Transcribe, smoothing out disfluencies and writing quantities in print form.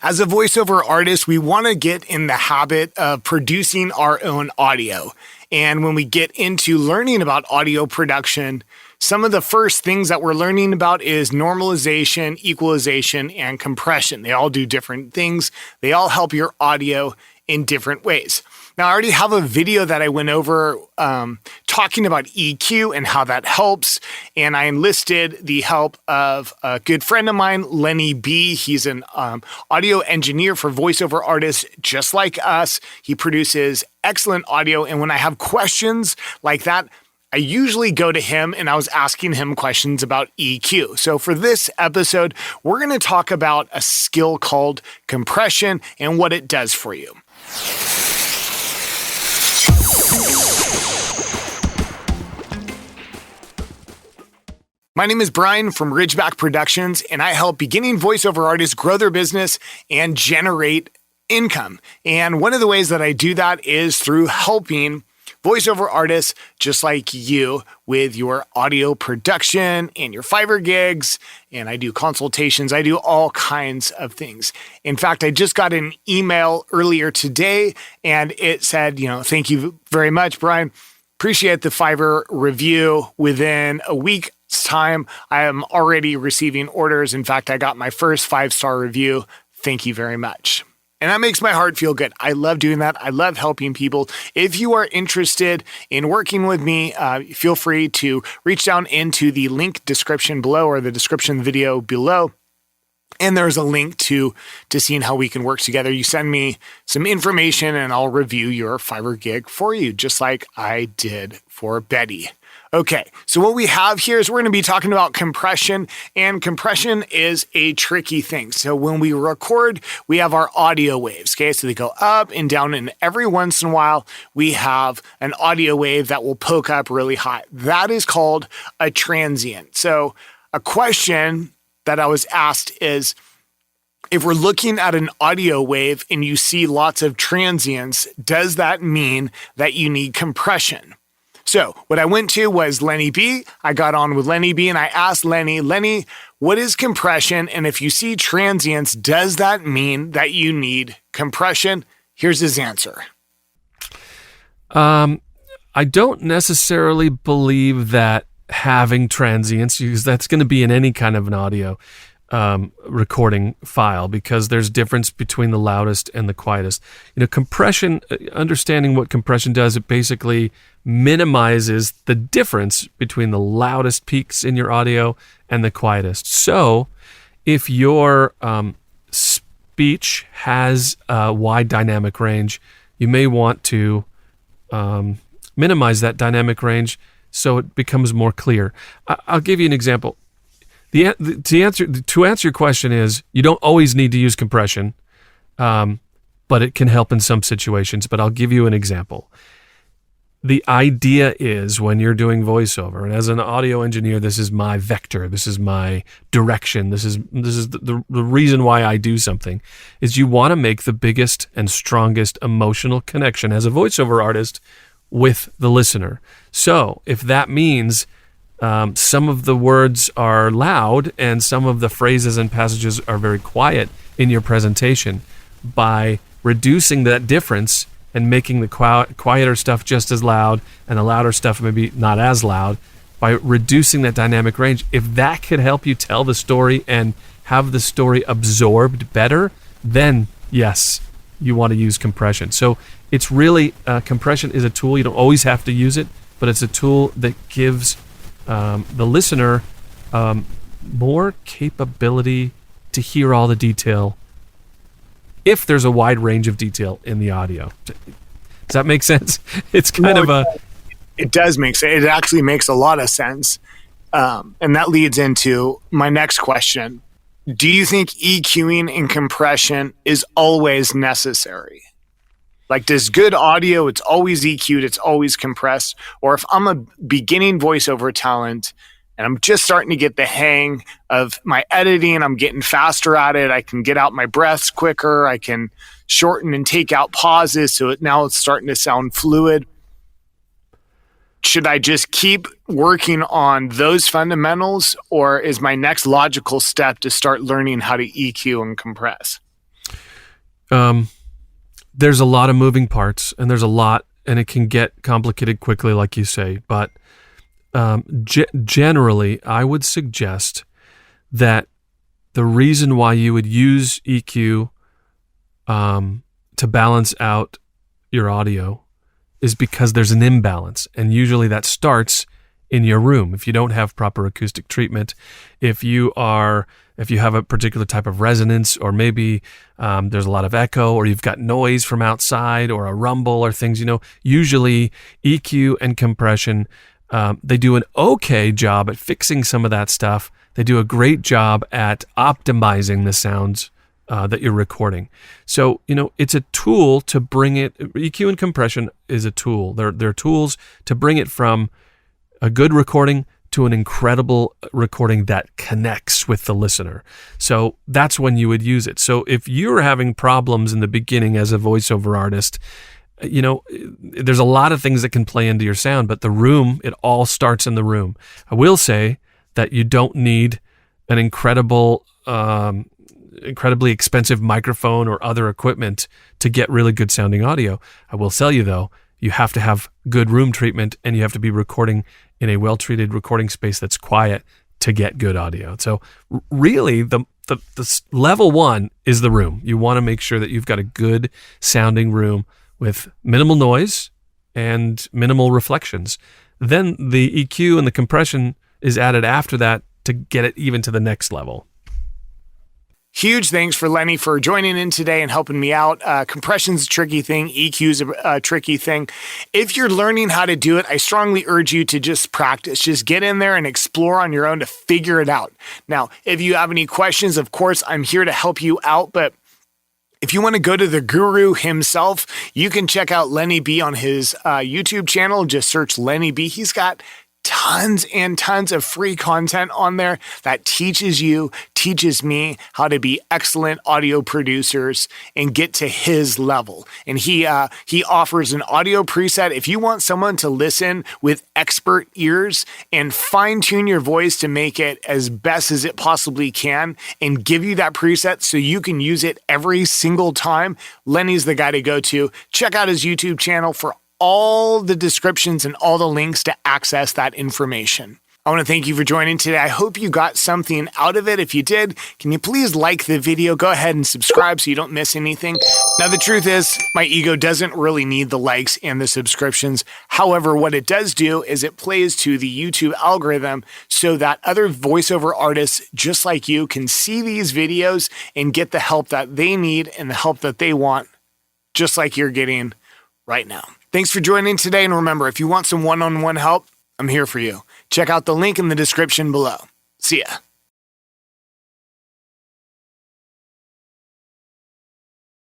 As a voiceover artist, we want to get in the habit of producing our own audio. And when we get into learning about audio production, some of the first things that we're learning about is normalization, equalization, and compression. They all do different things. They all help your audio in different ways. Now, I already have a video that I went over talking about EQ and how that helps. And I enlisted the help of a good friend of mine, Lenny B. He's an audio engineer for voiceover artists just like us. He produces excellent audio. And when I have questions like that, I usually go to him and I was asking him questions about EQ. So for this episode, we're going to talk about a skill called compression and what it does for you. My name is Brian from Ridgeback Productions, and I help beginning voiceover artists grow their business and generate income. And one of the ways that I do that is through helping voiceover artists just like you with your audio production and your Fiverr gigs. And I do consultations. I do all kinds of things. In fact, I just got an email earlier today and it said, thank you very much, Brian. Appreciate the Fiverr review. Within a week's time, I am already receiving orders. In fact, I got my first 5-star review. Thank you very much. And that makes my heart feel good. I love doing that. I love helping people. If you are interested in working with me, feel free to reach down into the link description below or the description of the video below. And there's a link to seeing how we can work together. You send me some information and I'll review your Fiverr gig for you, just like I did for Betty. Okay, so what we have here is we're going to be talking about compression, and compression is a tricky thing. So when we record, we have our audio waves, okay? So they go up and down, and every once in a while, we have an audio wave that will poke up really high. That is called a transient. So a question that I was asked is, if we're looking at an audio wave and you see lots of transients, does that mean that you need compression? So what I went to was Lenny B. I got on with Lenny B and I asked Lenny, what is compression? And if you see transients, does that mean that you need compression? Here's his answer. I don't necessarily believe that having transients, because that's going to be in any kind of an audio recording file, because there's difference between the loudest and the quietest. Compression, understanding what compression does, it basically minimizes the difference between the loudest peaks in your audio and the quietest. So if your speech has a wide dynamic range, you may want to minimize that dynamic range so it becomes more clear. I'll give you an example. To answer your question is, you don't always need to use compression, but it can help in some situations. But I'll give you an example. The idea is, when you're doing voiceover, and as an audio engineer, this is my vector, this is my direction, this is the reason why I do something, is you want to make the biggest and strongest emotional connection as a voiceover artist with the listener. So if that means some of the words are loud and some of the phrases and passages are very quiet in your presentation, by reducing that difference and making the quieter stuff just as loud and the louder stuff maybe not as loud, by reducing that dynamic range, if that could help you tell the story and have the story absorbed better, then yes, you want to use compression. So it's really, compression is a tool. You don't always have to use it, but it's a tool that gives the listener more capability to hear all the detail, if there's a wide range of detail in the audio. Does that make sense? It's kind of a... It does make sense. It actually makes a lot of sense. And that leads into my next question. Do you think EQing and compression is always necessary? Like, does good audio, it's always EQ'd, it's always compressed? Or if I'm a beginning voiceover talent and I'm just starting to get the hang of my editing, I'm getting faster at it, I can get out my breaths quicker, I can shorten and take out pauses, so now it's starting to sound fluid. Should I just keep working on those fundamentals, or is my next logical step to start learning how to EQ and compress? There's a lot of moving parts, and and it can get complicated quickly, like you say. But generally, I would suggest that the reason why you would use EQ to balance out your audio is because there's an imbalance, and usually that starts in your room. If you don't have proper acoustic treatment, if you have a particular type of resonance, or maybe there's a lot of echo, or you've got noise from outside, or a rumble, or things, usually EQ and compression, they do an okay job at fixing some of that stuff. They do a great job at optimizing the sounds that you're recording. So, it's a tool to bring it. EQ and compression is a tool. They're tools to bring it from a good recording to an incredible recording that connects with the listener. So that's when you would use it. So if you're having problems in the beginning as a voiceover artist, there's a lot of things that can play into your sound, but it all starts in the room. I will say that you don't need an incredibly expensive microphone or other equipment to get really good sounding audio. I will tell you though, you have to have good room treatment, and you have to be recording in a well-treated recording space that's quiet to get good audio. So really the level one is the room. You want to make sure that you've got a good sounding room with minimal noise and minimal reflections. Then the EQ and the compression is added after that to get it even to the next level. Huge thanks for Lenny for joining in today and helping me out. Compression's a tricky thing. EQ's a tricky thing. If you're learning how to do it, I strongly urge you to just practice. Just get in there and explore on your own to figure it out. Now, if you have any questions, of course, I'm here to help you out. But if you want to go to the guru himself, you can check out Lenny B on his YouTube channel. Just search Lenny B. He's got tons and tons of free content on there that teaches me how to be excellent audio producers and get to his level. And he offers an audio preset. If you want someone to listen with expert ears and fine tune your voice to make it as best as it possibly can and give you that preset so you can use it every single time, Lenny's the guy to go to. Check out his YouTube channel for all the descriptions and all the links to access that information. I want to thank you for joining today. I hope you got something out of it. If you did, can you please like the video? Go ahead and subscribe so you don't miss anything. Now, the truth is, my ego doesn't really need the likes and the subscriptions. However, what it does do is it plays to the YouTube algorithm so that other voiceover artists just like you can see these videos and get the help that they need and the help that they want, just like you're getting right now. Thanks for joining today, and remember, if you want some one-on-one help, I'm here for you. Check out the link in the description below. See ya.